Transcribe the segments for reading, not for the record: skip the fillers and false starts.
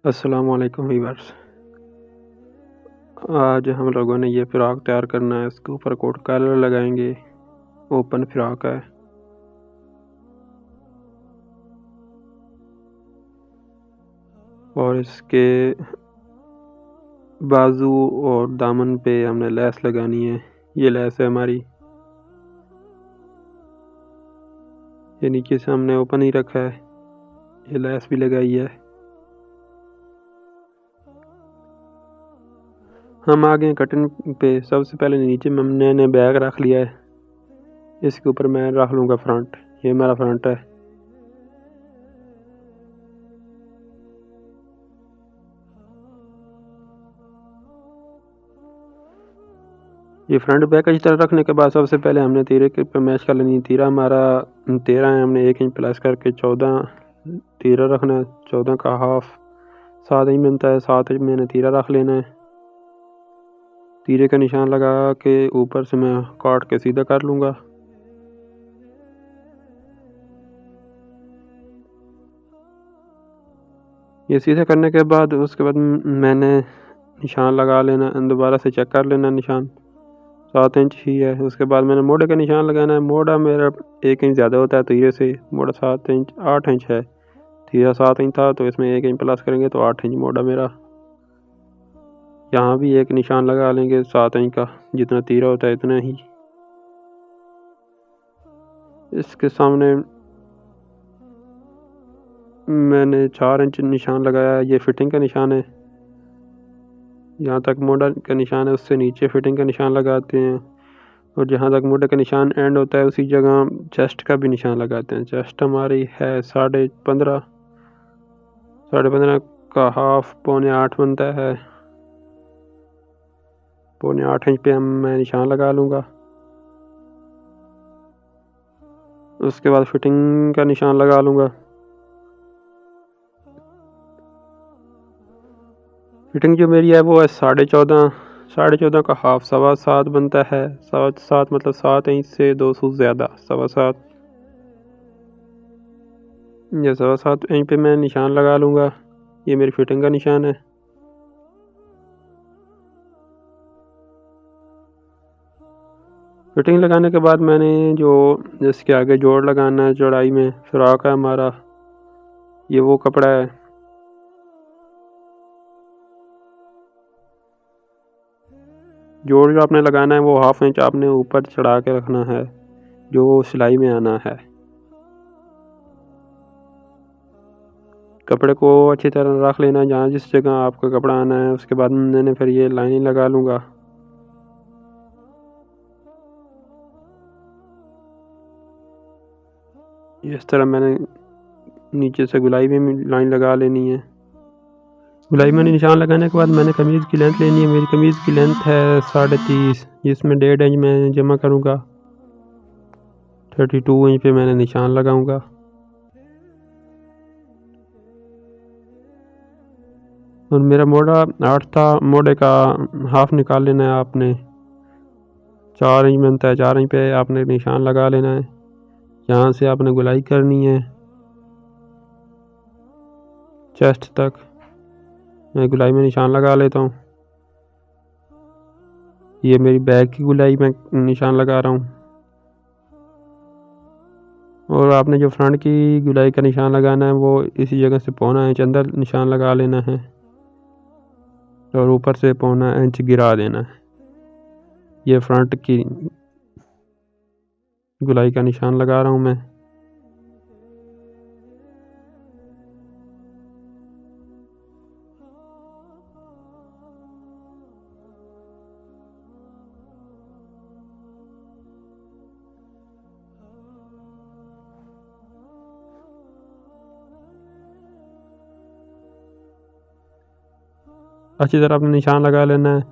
अस्सलाम वालेकुम वीवर्स। आज हम लोगों ने ये फ़्रॉक तैयार करना है। इसके ऊपर कोट कॉलर लगाएंगे। ओपन फ़्रॉक है। और इसके बाजू और दामन पे हमने लेस लगानी है। ये लेस है हमारी। ये नीचे से हमने ओपन ही रखा है। ये लेस भी लगाई है। हम आ गए कटिंग पे। सबसे पहले नीचे हमने बैग रख लिया है। इसके ऊपर मैं रख लूँगा फ्रंट। ये मेरा फ्रंट है। ये फ्रंट बैक इस तरह रखने के बाद सबसे पहले हमने तीरे के पे मैच कर लेनी। तीरा हमारा 13 है। हमने 1 इंच प्लस करके 14 तीरा रखना है। 14 का हाफ 7 इंच बनता है। 7 इंच मैंने तीरा रख लेना है। तीरे का निशान लगा के ऊपर से मैं काट के सीधा कर लूँगा। ये सीधा करने के बाद उसके बाद मैंने निशान लगा लेना। दोबारा से चेक कर लेना निशान 7 इंच ही है। उसके बाद मैंने मोड़े का निशान लगाना है। मोड़ा मेरा 1 इंच ज़्यादा होता है तीरे से। मोड़ा 7 इंच 8 इंच है। तीरा 7 इंच था तो इसमें 1 इंच प्लस करेंगे तो 8 इंच मोड़ा मेरा। यहाँ भी एक निशान लगा लेंगे 7 इंच का। जितना तीरा होता है इतना ही। इसके सामने मैंने 4 इंच निशान लगाया। ये फिटिंग का निशान है। जहाँ तक मोड़ा का निशान है उससे नीचे फिटिंग का निशान लगाते हैं। और जहाँ तक मोटे का निशान एंड होता है उसी जगह चेस्ट का भी निशान लगाते हैं। चेस्ट हमारी है 15.5। 15.5 का हाफ 7.25 बनता है। 7.25 इंच पे मैं निशान लगा लूँगा। उसके बाद फिटिंग का निशान लगा लूँगा। फिटिंग जो मेरी है वो है 14.5। 14.5 का हाफ 7.25 बनता है। 7.25 मतलब 7 इंच से 2 सूत ज़्यादा 7.25। ये 7.25 इंच पे मैं निशान लगा लूँगा। ये मेरी फिटिंग का निशान है। फिटिंग लगाने के बाद मैंने जो इसके आगे जोड़ लगाना है चौड़ाई में फ्रॉक है हमारा। ये वो कपड़ा है। जोड़ जो आपने लगाना है वो 1/2 इंच आपने ऊपर चढ़ा के रखना है जो सिलाई में आना है। कपड़े को अच्छी तरह रख लेना जहाँ जिस जगह आपका कपड़ा आना है। उसके बाद मैंने फिर ये लाइनिंग लगा लूँगा। इस तरह मैंने नीचे से गुलाई में लाइन लगा लेनी है। गुलाई में निशान लगाने के बाद मैंने कमीज़ की लेंथ लेनी है। मेरी कमीज़ की लेंथ है 30.5 जिसमें 1.5 इंच मैं जमा करूँगा। 32 इंच पे मैंने निशान लगाऊँगा। और मेरा मोड़ा 8 था। मोड़े का हाफ निकाल लेना है आपने। 4 इंच बनता है। 4 इंच पे आपने निशान लगा लेना है। यहाँ से आपने गुलाई करनी है चेस्ट तक। मैं गुलाई में निशान लगा लेता हूँ। ये मेरी बैक की गुलाई में निशान लगा रहा हूँ। और आपने जो फ्रंट की गुलाई का निशान लगाना है वो इसी जगह से 1.25 इंच अंदर निशान लगा लेना है और ऊपर से 1.25 इंच गिरा देना है। ये फ्रंट की गुलाई का निशान लगा रहा हूँ मैं। अच्छी तरह आपने निशान लगा लेना है।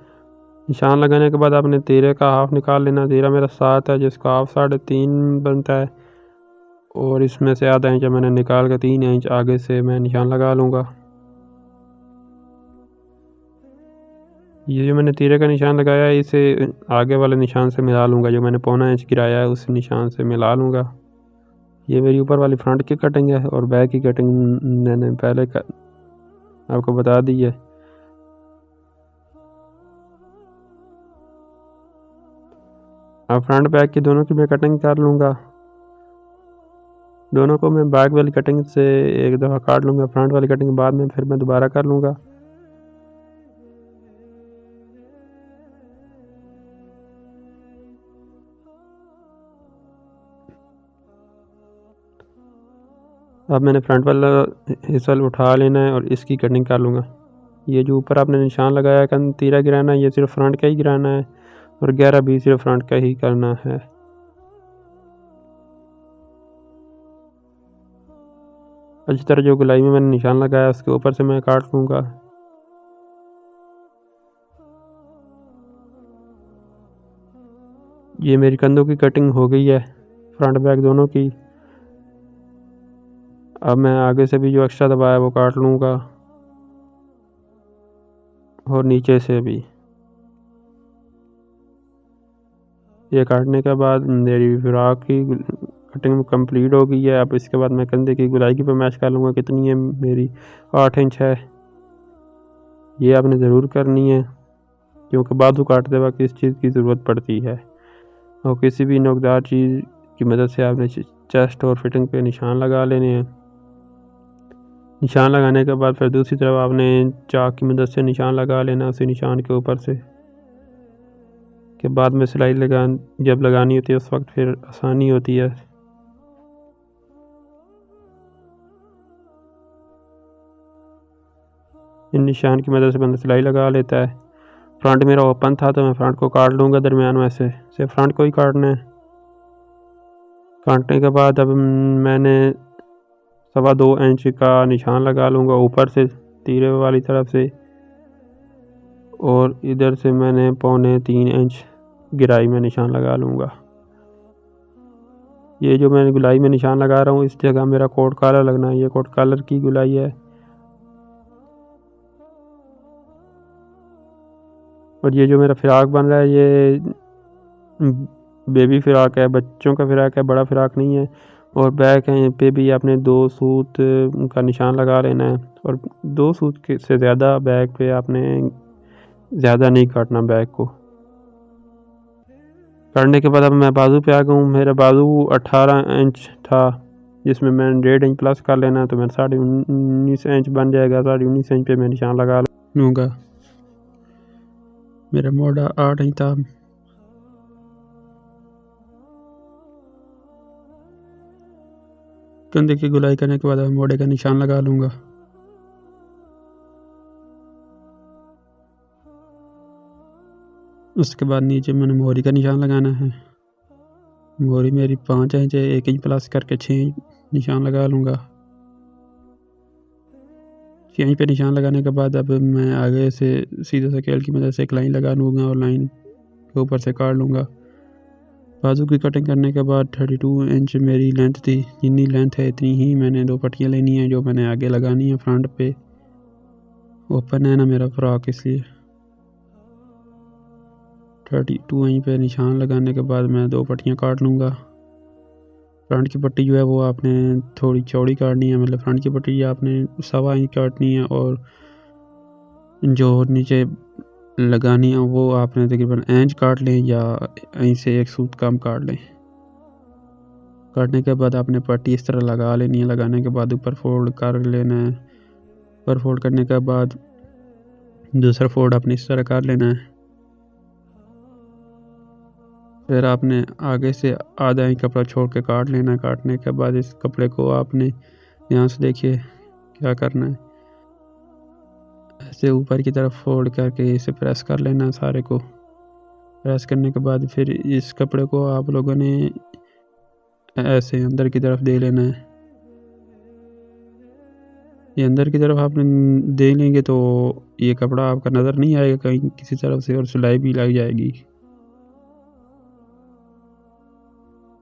निशान लगाने के बाद आपने तीरे का हाफ निकाल लेना। तीरा मेरा 7 है जिसका हाफ 3.5 बनता है। और इसमें से आधा इंच मैंने निकाल के 3 इंच आगे से मैं निशान लगा लूँगा। ये जो मैंने तीरे का निशान लगाया है इसे आगे वाले निशान से मिला लूँगा। जो मैंने 1.25 इंच गिराया है उस निशान से मिला लूँगा। ये मेरी ऊपर वाली फ्रंट की कटिंग है और बैक की कटिंग मैंने पहले आपको बता दी है। अब फ्रंट बैक की दोनों की मैं कटिंग कर लूँगा। दोनों को मैं बैक वाली कटिंग से एक दफ़ा काट लूँगा, फ्रंट वाली कटिंग बाद में फिर मैं दोबारा कर लूँगा। अब मैंने फ्रंट वाला हिस्सा उठा लेना है और इसकी कटिंग कर लूँगा। ये जो ऊपर आपने निशान लगाया है तीरा गिराना है, ये सिर्फ फ्रंट का ही गिराना है और 11 भी सिर्फ फ्रंट का ही करना है। अच्छी तरह जो गुलाई में मैंने निशान लगाया उसके ऊपर से मैं काट लूँगा। ये मेरी कंधों की कटिंग हो गई है फ्रंट बैक दोनों की। अब मैं आगे से भी जो एक्स्ट्रा दबाया वो काट लूँगा और नीचे से भी। ये काटने के बाद मेरी फ्रॉक की कटिंग कंप्लीट हो गई है। अब इसके बाद मैं कंधे की गुलाई की पे मैच कर लूँगा कितनी है मेरी, 8 इंच है। ये आपने ज़रूर करनी है क्योंकि बाजू काटते वक्त इस चीज़ की ज़रूरत पड़ती है। और किसी भी नोकदार चीज़ की मदद से आपने चेस्ट और फिटिंग पे निशान लगा लेने हैं। निशान लगाने के बाद फिर दूसरी तरफ आपने चाक की मदद से निशान लगा लेना उसी निशान के ऊपर से, के बाद में सिलाई जब लगानी होती है उस वक्त फिर आसानी होती है। इन निशान की मदद से बंदा सिलाई लगा लेता है। फ्रंट मेरा ओपन था तो मैं फ्रंट को काट लूँगा दरमियान में से सिर्फ फ्रंट को ही काटना है। काटने के बाद अब मैंने 2.25 इंच का निशान लगा लूँगा ऊपर से तीरे वाली तरफ से, और इधर से मैंने 2.25 इंच गिराई में निशान लगा लूँगा। ये जो मैं गुलाई में निशान लगा रहा हूँ इस जगह मेरा कोट कॉलर लगना है। ये कोट कॉलर की गुलाई है और ये जो मेरा फिराक बन रहा है ये बेबी फिराक है, बच्चों का फिराक है, बड़ा फिराक नहीं है। और बैक है पे भी आपने 2 सूत का निशान लगा लेना है और 2 सूत से ज़्यादा बैक पे आपने ज़्यादा नहीं काटना बैक को। काटने के बाद अब मैं बाजू पे आ गया हूँ। मेरा बाजू 18 इंच था जिसमें मैंने 1.5 इंच प्लस कर लेना है तो मेरा 19.5 इंच बन जाएगा। 19.5 इंच पे मैं निशान लगा लूँगा। मेरा मोड़ा 8 इंच था। कंधे की गुलाई करने के बाद मैं मोड़े का निशान लगा लूँगा। उसके बाद नीचे मैंने मोहरी का निशान लगाना है। मोहरी मेरी 5 इंच है, 1 इंच प्लस करके 6 इंच निशान लगा लूँगा। 6 इंच पे निशान लगाने के बाद अब मैं आगे से सीधे स्केल की मदद से एक लाइन लगा लूँगा और लाइन के ऊपर से काट लूँगा। बाजू की कटिंग करने के बाद 32 इंच मेरी लेंथ थी। जितनी लेंथ है इतनी ही मैंने 2 पट्टियाँ लेनी है जो मैंने आगे लगानी है। फ्रंट पे ओपन है ना मेरा फ्रॉक, इसलिए 32 इंच पे निशान लगाने के बाद मैं 2 पट्टियाँ काट लूँगा। फ्रंट की पट्टी जो है वो आपने थोड़ी चौड़ी काटनी है, मतलब फ्रंट की पट्टी आपने 1.25 इंच काटनी है और जो नीचे लगानी है वो आपने तकरीबन इंच काट लें या इंच से 1 सूत कम काट लें। काटने के बाद आपने पट्टी इस तरह लगा लेनी है। लगाने के बाद ऊपर फोल्ड कर लेना है। ऊपर फोल्ड करने के बाद दूसरा फोल्ड आपने इस तरह कर लेना है। फिर आपने आगे से आधा इंच कपड़ा छोड़ के काट लेना है। काटने के बाद इस कपड़े को आपने यहाँ से देखिए क्या करना है, ऐसे ऊपर की तरफ फोल्ड करके इसे प्रेस कर लेना है। सारे को प्रेस करने के बाद फिर इस कपड़े को आप लोगों ने ऐसे अंदर की तरफ दे लेना है। ये अंदर की तरफ आपने दे लेंगे तो ये कपड़ा आपका नज़र नहीं आएगा कहीं किसी तरफ से और सिलाई भी लग जाएगी।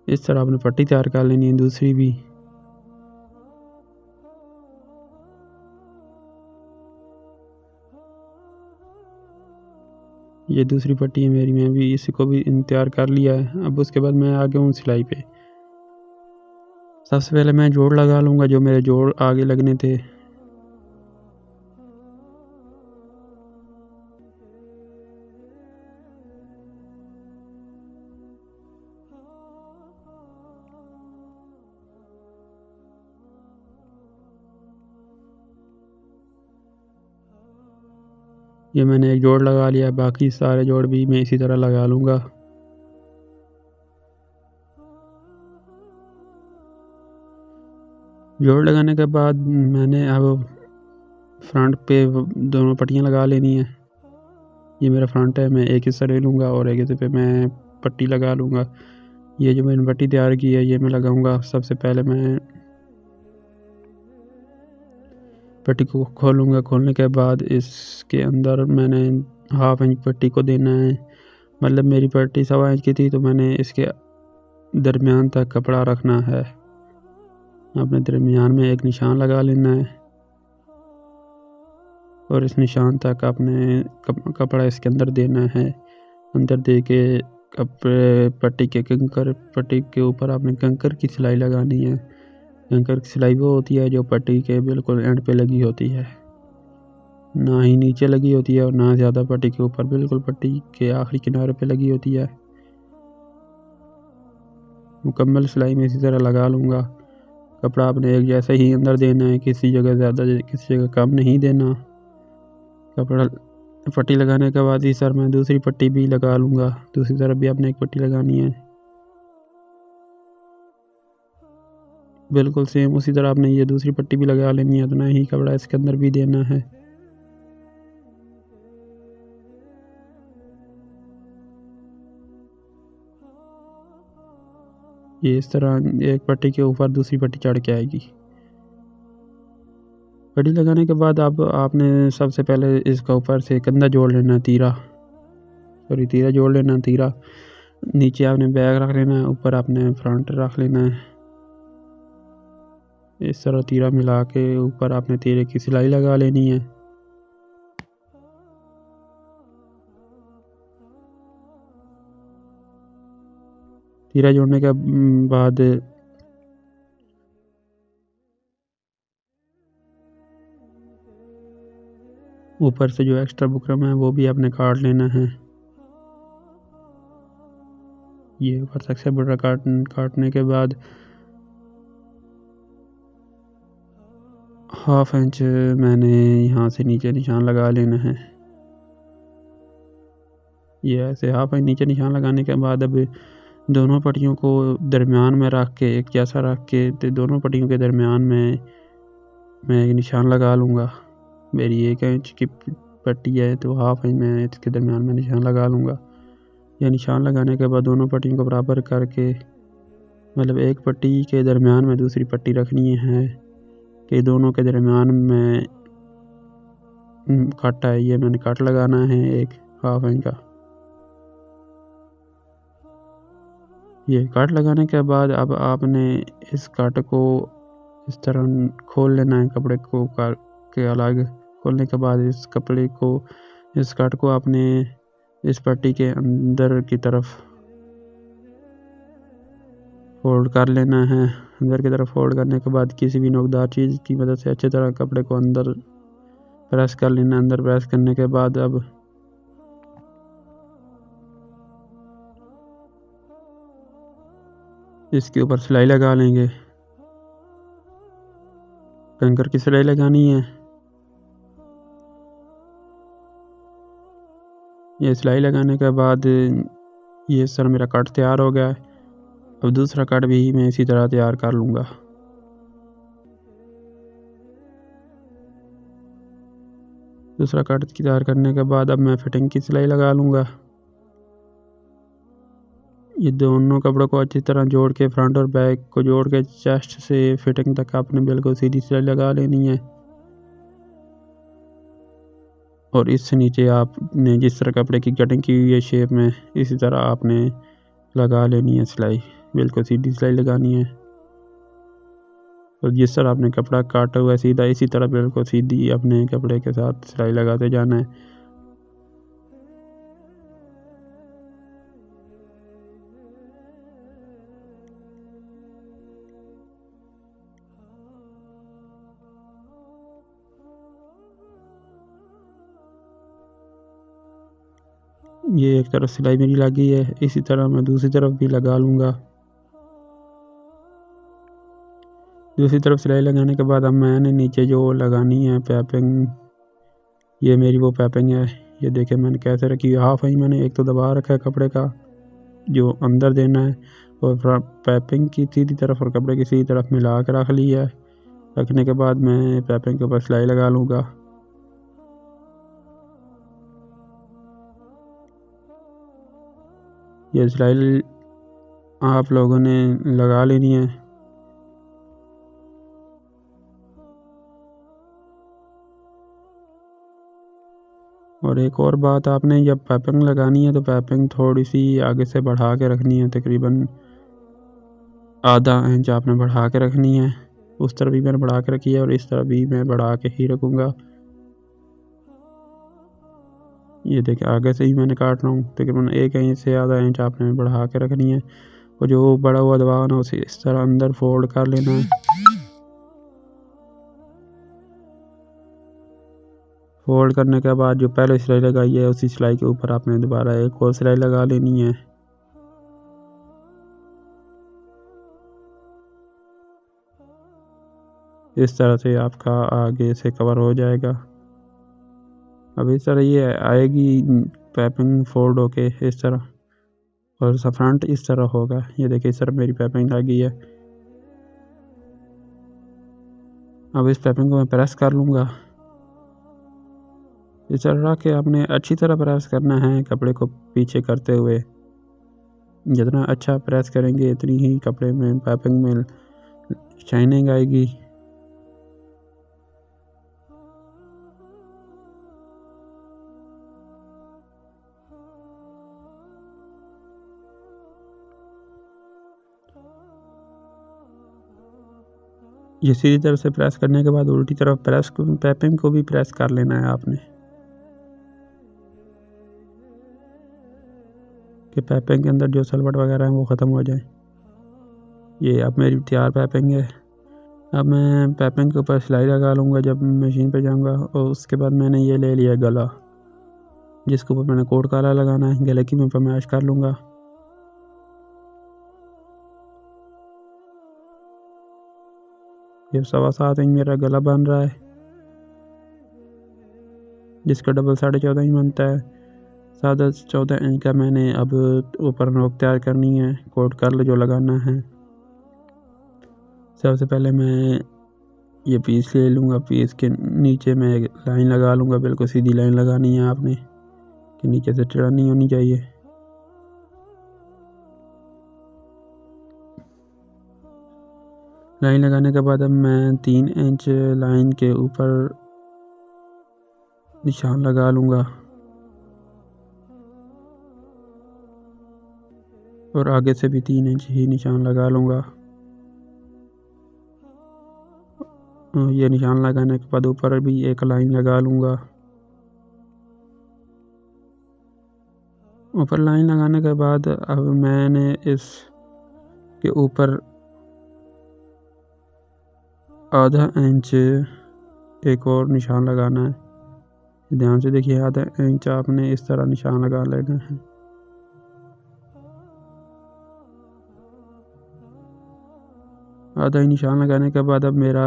इस तरह आपने पट्टी तैयार कर लेनी है दूसरी भी। ये दूसरी पट्टी है मेरी, मैं भी इसी को भी तैयार कर लिया है। अब उसके बाद मैं आ गया हूँ सिलाई पे। सबसे पहले मैं जोड़ लगा लूँगा जो मेरे जोड़ आगे लगने थे। ये मैंने एक जोड़ लगा लिया, बाकी सारे जोड़ भी मैं इसी तरह लगा लूँगा। जोड़ लगाने के बाद मैंने अब फ्रंट पे दोनों पट्टियाँ लगा लेनी है। ये मेरा फ्रंट है, मैं एक हिस्सा ले लूँगा और एक हिस्से पे मैं पट्टी लगा लूँगा। ये जो मैंने पट्टी तैयार की है ये मैं लगाऊँगा। सबसे पहले मैं पट्टी को खोलूँगा। खोलने के बाद इसके अंदर मैंने 1/2 इंच पट्टी को देना है। मतलब मेरी पट्टी 1.25 इंच की थी, तो मैंने इसके दरमियान तक कपड़ा रखना है। अपने दरमियान में एक निशान लगा लेना है और इस निशान तक आपने कपड़ा इसके अंदर देना है। अंदर दे के पट्टी के ऊपर आपने कंकर की सिलाई लगानी है। कंकर की सिलाई वो होती है जो पट्टी के बिल्कुल एंड पे लगी होती है, ना ही नीचे लगी होती है और ना ज़्यादा पट्टी के ऊपर, बिल्कुल पट्टी के आखिरी किनारे पे लगी होती है। मुकम्मल सिलाई में इसी तरह लगा लूँगा। कपड़ा आपने एक जैसे ही अंदर देना है, किसी जगह ज़्यादा किसी जगह कम नहीं देना। कपड़ा पट्टी लगाने के बाद इस तरह मैं दूसरी पट्टी भी लगा लूँगा। दूसरी तरफ भी आपने एक पट्टी लगानी है, बिल्कुल सेम उसी तरह आपने ये दूसरी पट्टी भी लगा लेनी है। उतना ही कपड़ा इसके अंदर भी देना है। ये इस तरह एक पट्टी के ऊपर दूसरी पट्टी चढ़ के आएगी। पट्टी लगाने के बाद अब आपने सबसे पहले इसका ऊपर से कंधा जोड़ लेना, तीरा जोड़ लेना। तीरा नीचे आपने बैक रख लेना है, ऊपर आपने फ्रंट रख लेना है। इस तरह तीरा मिला के ऊपर आपने तीरे की सिलाई लगा लेनी है। तीरा जोड़ने के बाद ऊपर से जो एक्स्ट्रा बुकरम है वो भी आपने काट लेना है। ये ऊपर से एक्स्ट्रा बुकरम काटने के बाद 1/2 इंच मैंने यहाँ से नीचे निशान लगा लेना है। ये ऐसे 1/2 इंच नीचे निशान लगाने के बाद अब दोनों पट्टियों को दरमियान में रख के, एक जैसा रख के, तो दोनों पट्टियों के दरमियान में मैं एक निशान लगा लूँगा। मेरी 1 इंच की पट्टी है तो 1/2 इंच मैं इसके दरमियान में निशान लगा लूँगा। यह निशान लगाने के बाद दोनों पट्टियों को बराबर करके, मतलब एक पट्टी के दरमियान में दूसरी पट्टी रखनी है कि दोनों के दरमियान में कट है, ये मैंने कट लगाना है एक 1/2 इंच का। ये कट लगाने के बाद अब आपने इस कट को इस तरह खोल लेना है। कपड़े को के अलग खोलने के बाद इस कट को आपने इस पट्टी के अंदर की तरफ फोल्ड कर लेना है। अंदर की तरफ फोल्ड करने के बाद किसी भी नोकदार चीज़ की मदद से अच्छी तरह कपड़े को अंदर प्रेस कर लेना। अंदर प्रेस करने के बाद अब इसके ऊपर सिलाई लगा लेंगे। कंकर की सिलाई लगानी है। ये सिलाई लगाने के बाद ये सर मेरा कट तैयार हो गया है। अब दूसरा कट भी मैं इसी तरह तैयार कर लूँगा। दूसरा कट तैयार करने के बाद अब मैं फिटिंग की सिलाई लगा लूँगा। ये दोनों कपड़ों को अच्छी तरह जोड़ के, फ्रंट और बैक को जोड़ के चेस्ट से फिटिंग तक आपने बिल्कुल सीधी सिलाई लगा लेनी है। और इससे नीचे आपने जिस तरह कपड़े की कटिंग की हुई है शेप में, इसी तरह आपने लगा लेनी है सिलाई। बिल्कुल सीधी सिलाई लगानी है और जिस तरह आपने कपड़ा काटा हुआ है सीधा, इसी तरह बिल्कुल सीधी अपने कपड़े के साथ सिलाई लगाते जाना है। ये एक तरफ सिलाई मेरी लगी है, इसी तरह मैं दूसरी तरफ भी लगा लूँगा। दूसरी तरफ सिलाई लगाने के बाद अब मैंने नीचे जो लगानी है पाइपिंग, ये मेरी वो पैपिंग है, ये देखें मैंने कैसे रखी है। हाफ इंच मैंने एक तो दबा रखा है कपड़े का जो अंदर देना है, और पैपिंग की सीधी तरफ और कपड़े की सीधी तरफ मिला के रख ली है। रखने के बाद मैं पैपिंग के ऊपर सिलाई लगा लूँगा। ये सिलाई आप लोगों ने लगा लेनी है। और एक और बात, आपने जब पैपिंग लगानी है तो पैपिंग थोड़ी सी आगे से बढ़ा के रखनी है, तकरीबन आधा इंच आपने बढ़ा के रखनी है। उस तरफ भी मैंने बढ़ा के रखी है और इस तरफ भी मैं बढ़ा के ही रखूँगा। ये देखिए आगे से ही मैंने काट रहा हूँ, तकरीबन 1 इंच से आधा इंच आपने बढ़ा के रखनी है। और जो बड़ा हुआ दबाव है उसे इस तरह अंदर फोल्ड कर लेना है। फोल्ड करने के बाद जो पहले सिलाई लगाई है उसी सिलाई के ऊपर आपने दोबारा एक और सिलाई लगा लेनी है। इस तरह से आपका आगे से कवर हो जाएगा। अब इस तरह ये आएगी पैपिंग फोल्ड होके इस तरह, और फ्रंट इस तरह होगा। ये देखिए इस तरह मेरी पैपिंग लगी है। अब इस पैपिंग को मैं प्रेस कर लूँगा। इस तरह के आपने अच्छी तरह प्रेस करना है कपड़े को पीछे करते हुए। जितना अच्छा प्रेस करेंगे इतनी ही कपड़े में पैपिंग में शाइनिंग आएगी। ये सीधी तरफ से प्रेस करने के बाद उल्टी तरफ पैपिंग को भी प्रेस कर लेना है आपने, कि पैपिंग के अंदर जो सलवट वगैरह है वो ख़त्म हो जाए। ये अब मेरी तैयार पैपिंग है। अब मैं पैपिंग के ऊपर सिलाई लगा लूँगा जब मशीन पे जाऊँगा। और उसके बाद मैंने ये ले लिया गला, जिसके ऊपर मैंने कोट काला लगाना है। गले की मैं फरमाइश कर लूँगा। ये 7.25 इंच मेरा गला बन रहा है, जिसका डबल 14.5 इंच बनता है। 14.5 इंच का मैंने अब ऊपर नोक तैयार करनी है, कोट काला जो लगाना है। सबसे पहले मैं ये पीस ले लूँगा। पीस के नीचे मैं एक लाइन लगा लूँगा, बिल्कुल सीधी लाइन लगानी है आपने, कि नीचे से टेढ़ा नहीं होनी चाहिए। लाइन लगाने के बाद अब मैं 3 इंच लाइन के ऊपर निशान लगा लूँगा, और आगे से भी 3 इंच ही निशान लगा लूँगा। ये निशान लगाने के बाद ऊपर भी एक लाइन लगा लूँगा। ऊपर लाइन लगाने के बाद अब मैंने इसके ऊपर आधा इंच एक और निशान लगाना है। ध्यान से देखिए, आधा इंच आपने इस तरह निशान लगा लेना है। आधा ही निशान लगाने के बाद अब मेरा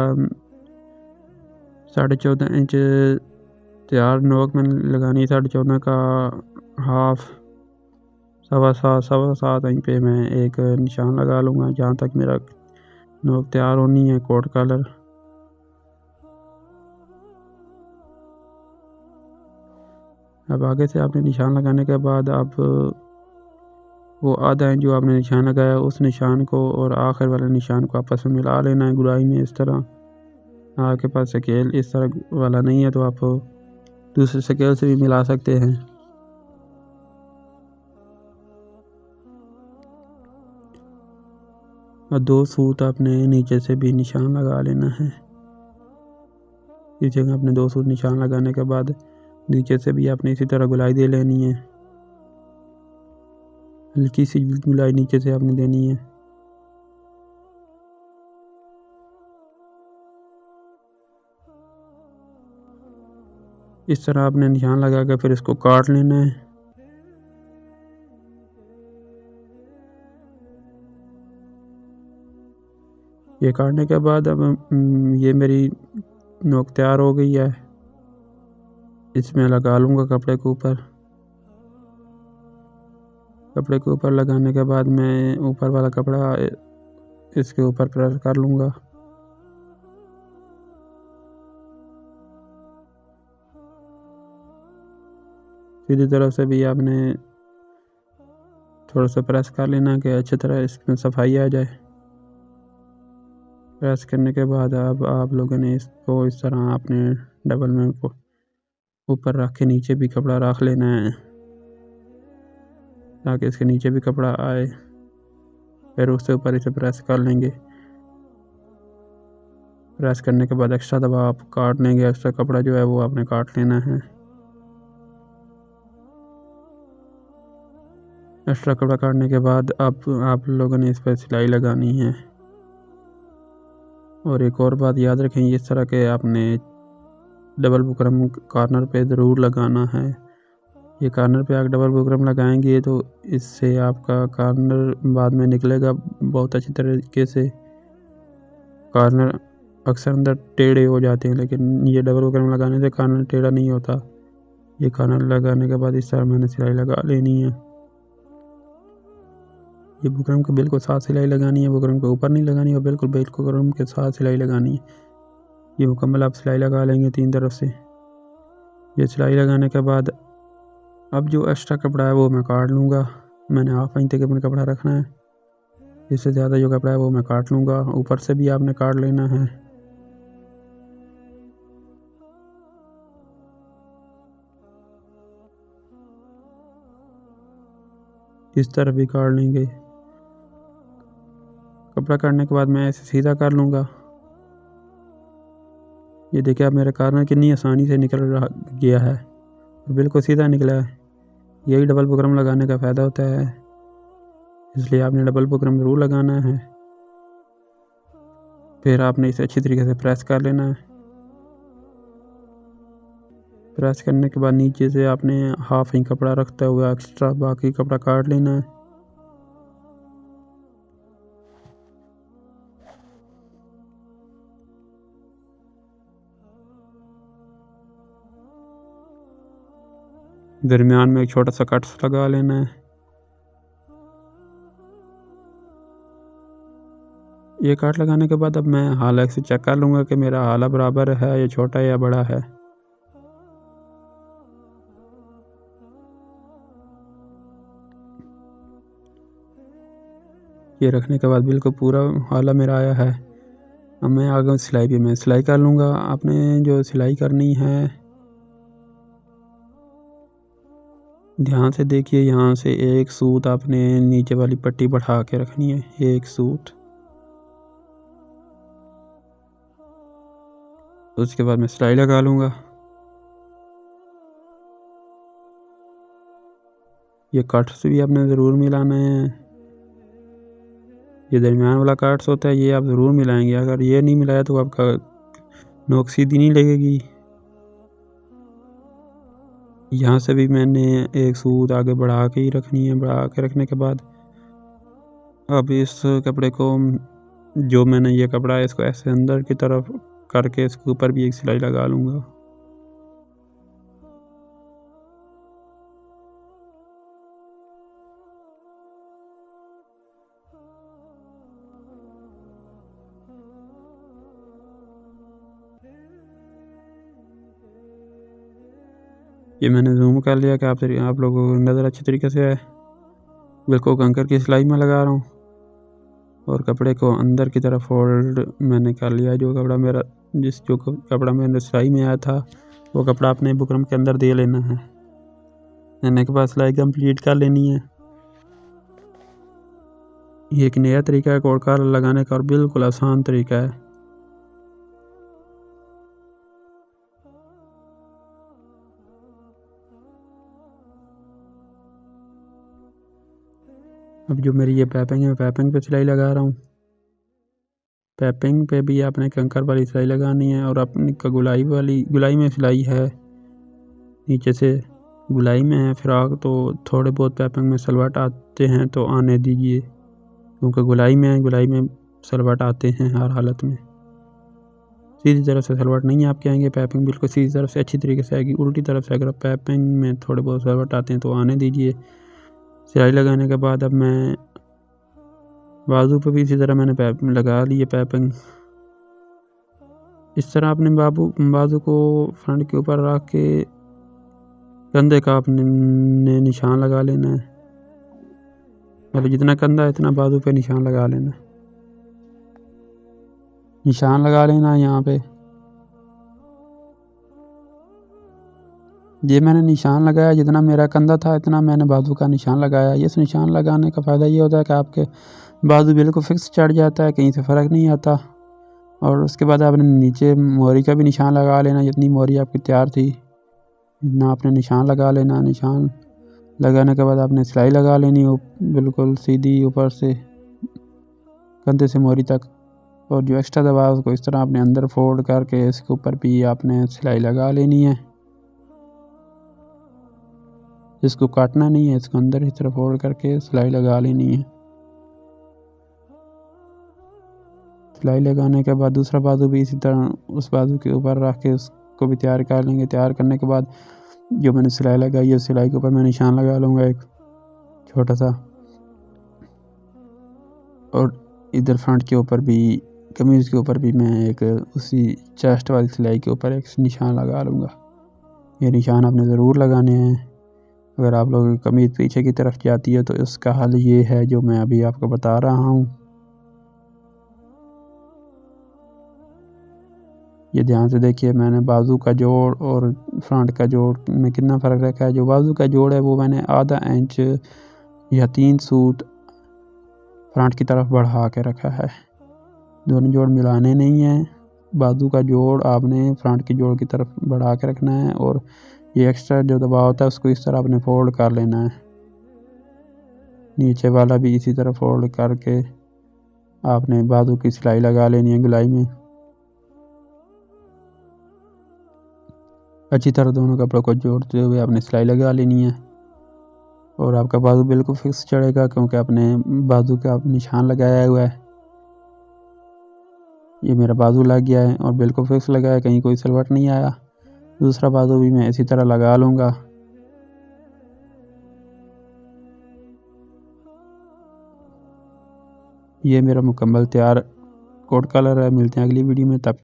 14.5 इंच तैयार नोक मैंने लगानी है। 14.5 का हाफ 7.25 इंच पे मैं एक निशान लगा लूँगा, जहाँ तक मेरा नोक तैयार होनी है कोट कलर। अब आगे से आपने निशान लगाने के बाद आप वो आधा इंच जो आपने निशान लगाया उस निशान को और आखिर वाले निशान को आपस में मिला लेना है गुराई में इस तरह। आपके पास स्केल इस तरह वाला नहीं है तो आप दूसरे स्केल से भी मिला सकते हैं। और 2 सूत आपने नीचे से भी निशान लगा लेना है। इस जगह आपने 2 सूत निशान लगाने के बाद नीचे से भी आपने इसी तरह गुलाई दे लेनी है। हल्की सी गुलाई नीचे से आपने देनी है। इस तरह आपने निशान लगा कर फिर इसको काट लेना है। ये काटने के बाद अब ये मेरी नोक तैयार हो गई है। इसमें लगा लूँगा कपड़े के ऊपर। कपड़े के ऊपर लगाने के बाद मैं ऊपर वाला कपड़ा इसके ऊपर प्रेस कर लूँगा। सीधी तरफ से भी आपने थोड़ा सा प्रेस कर लेना कि अच्छी तरह इसमें सफाई आ जाए। प्रेस करने के बाद अब आप लोगों ने इसको इस तरह अपने डबल में को ऊपर रख के नीचे भी कपड़ा रख लेना है ताकि इसके नीचे भी कपड़ा आए। फिर उससे ऊपर इसे प्रेस कर लेंगे। प्रेस करने के बाद एक्स्ट्रा दबा आप काट लेंगे। एक्स्ट्रा कपड़ा जो है वो आपने काट लेना है। एक्स्ट्रा कपड़ा काटने के बाद अब आप लोगों ने इस पर सिलाई लगानी है। और एक और बात याद रखें, इस तरह के आपने डबल बुकरम कॉर्नर पे ज़रूर लगाना है। ये कॉर्नर पे आप डबल बुकरम लगाएंगे तो इससे आपका कॉर्नर बाद में निकलेगा बहुत अच्छी तरीके से। कॉर्नर अक्सर अंदर टेढ़े हो जाते हैं, लेकिन ये डबल बुकरम लगाने से कॉर्नर टेढ़ा नहीं होता। ये कॉर्नर लगाने के बाद इस तरह मैंने सिलाई लगा लेनी है। ये बुकरम के बिल्कुल साथ सिलाई लगानी है, बुकरम के ऊपर नहीं लगानी है और बिल्कुल बुकरम के साथ सिलाई लगानी है। ये मुकम्मल आप सिलाई लगा लेंगे 3 तरफ से। ये सिलाई लगाने के बाद अब जो एक्स्ट्रा कपड़ा है वो मैं काट लूँगा। मैंने हाफ इंच तक कपड़ा रखना है। इससे ज़्यादा जो कपड़ा है वो मैं काट लूँगा। ऊपर से भी आपने काट लेना है। इस तरह भी काट लेंगे। कपड़ा काटने के बाद मैं इसे सीधा कर लूँगा। ये देखिए अब मेरा कॉर्नर कितनी आसानी से निकल गया है, बिल्कुल सीधा निकला है। यही डबल बुकरम लगाने का फ़ायदा होता है, इसलिए आपने डबल बुकरम ज़रूर लगाना है। फिर आपने इसे अच्छी तरीके से प्रेस कर लेना है। प्रेस करने के बाद नीचे से आपने हाफ इंच कपड़ा रखता हुआ एक्स्ट्रा बाकी कपड़ा काट लेना है। दरमियान में एक छोटा सा कट लगा लेना है। ये कट लगाने के बाद अब मैं हाला से चेक कर लूँगा कि मेरा हाला बराबर है या छोटा या बड़ा है। ये रखने के बाद बिल्कुल पूरा हाला मेरा आया है। अब मैं आगे सिलाई पे मैं सिलाई कर लूँगा। आपने जो सिलाई करनी है ध्यान से देखिए, यहाँ से एक सूत आपने नीचे वाली पट्टी बढ़ा के रखनी है, एक सूत। उसके बाद मैं सिलाई लगा लूँगा। ये कट्स भी आपने ज़रूर मिलाना है। ये दरमियान वाला कट्स होता है, ये आप ज़रूर मिलाएंगे। अगर ये नहीं मिलाया तो आपका नोक सीधी नहीं लगेगी। यहाँ से भी मैंने एक सूत आगे बढ़ा के ही रखनी है। बढ़ा के रखने के बाद अब इस कपड़े को जो मैंने ये कपड़ा है इसको ऐसे अंदर की तरफ करके इसके ऊपर भी एक सिलाई लगा लूँगा। ये मैंने जूम कर लिया कि आप लोगों को नज़र अच्छी तरीके से है। बिल्कुल कंकर की सिलाई में लगा रहा हूँ और कपड़े को अंदर की तरफ फोल्ड मैंने कर लिया। जो कपड़ा मैंने सिलाई में आया था वो कपड़ा अपने बुकरम के अंदर दे लेना है। देने के बाद सिलाई कंप्लीट कर लेनी है। ये एक नया तरीका है कोड कॉलर लगाने का और बिल्कुल आसान तरीका है। अब जो मेरी ये पैपिंग है, पैपिंग पे सिलाई लगा रहा हूँ। पैपिंग पे भी आपने कंकर वाली सिलाई लगानी है और अपनी गुलाई में सिलाई है। नीचे से गुलाई में है फ्रॉक, तो थोड़े बहुत पैपिंग में सलवट आते हैं तो आने दीजिए, क्योंकि गुलाई में सलवट आते हैं हर हालत में। सीधी तरफ से सलवट नहीं आपके आएंगे, पाइपिंग बिल्कुल सीधी तरफ से अच्छी तरीके से आएगी। उल्टी तरफ से अगर पाइपिंग में थोड़े बहुत सलवट आते हैं तो आने दीजिए। सिलाई लगाने के बाद अब मैं बाजू पे भी इसी तरह मैंने पाइपिंग लगा ली है। पाइपिंग इस तरह आपने बाजू को फ्रंट के ऊपर रख के कंधे का आपने निशान लगा लेना है। मतलब जितना कंधा है इतना बाजू पे निशान लगा लेना है। निशान लगा लेना है यहाँ पे। ये मैंने निशान लगाया, जितना मेरा कंधा था इतना मैंने बाजू का निशान लगाया। इस निशान लगाने का फ़ायदा ये होता है कि आपके बाजू बिल्कुल फिक्स चढ़ जाता है, कहीं से फ़र्क नहीं आता। और उसके बाद आपने नीचे मोरी का भी निशान लगा लेना। जितनी मोरी आपकी तैयार थी इतना आपने निशान लगा लेना। निशान लगाने के बाद आपने सिलाई लगा लेनी हो बिल्कुल सीधी ऊपर से कंधे से मोरी तक। और जो एक्स्ट्रा दबा उसको इस तरह आपने अंदर फोल्ड करके इसके ऊपर भी आपने सिलाई लगा लेनी है। इसको काटना नहीं है, इसको अंदर इस तरह फोल्ड करके सिलाई लगा लेनी है। सिलाई लगाने के बाद दूसरा बाजू भी इसी तरह उस बाजू के ऊपर रख के उसको भी तैयार कर लेंगे। तैयार करने के बाद जो मैंने सिलाई लगाई है सिलाई के ऊपर मैं निशान लगा लूँगा एक छोटा सा। और इधर फ्रंट के ऊपर भी कमीज़ के ऊपर भी मैं एक उसी चेस्ट वाली सिलाई के ऊपर एक निशान लगा लूँगा। ये निशान आपने ज़रूर लगाने हैं। अगर आप लोगों की कमीज़ पीछे की तरफ जाती है तो इसका हल ये है जो मैं अभी आपको बता रहा हूँ। ये ध्यान से देखिए, मैंने बाजू का जोड़ और फ्रंट का जोड़ में कितना फ़र्क रखा है। जो बाजू का जोड़ है वो मैंने आधा इंच या 3 सूत फ्रंट की तरफ बढ़ा के रखा है। दोनों जोड़ मिलाने नहीं है। बाजू का जोड़ आपने फ्रंट के जोड़ की तरफ बढ़ा के रखना है और ये एक्स्ट्रा जो दबाव होता है उसको इस तरह आपने फोल्ड कर लेना है। नीचे वाला भी इसी तरह फोल्ड करके आपने बाजू की सिलाई लगा लेनी है। गुलाई में अच्छी तरह दोनों कपड़ों को जोड़ते हुए आपने सिलाई लगा लेनी है और आपका बाजू बिल्कुल फिक्स चढ़ेगा क्योंकि आपने बाजू का निशान लगाया हुआ है। ये मेरा बाजू लग गया है और बिल्कुल फिक्स लगा है, कहीं कोई सलवट नहीं आया। दूसरा बाजू भी मैं इसी तरह लगा लूँगा। ये मेरा मुकम्मल तैयार कोट कलर है। मिलते हैं अगली वीडियो में, तब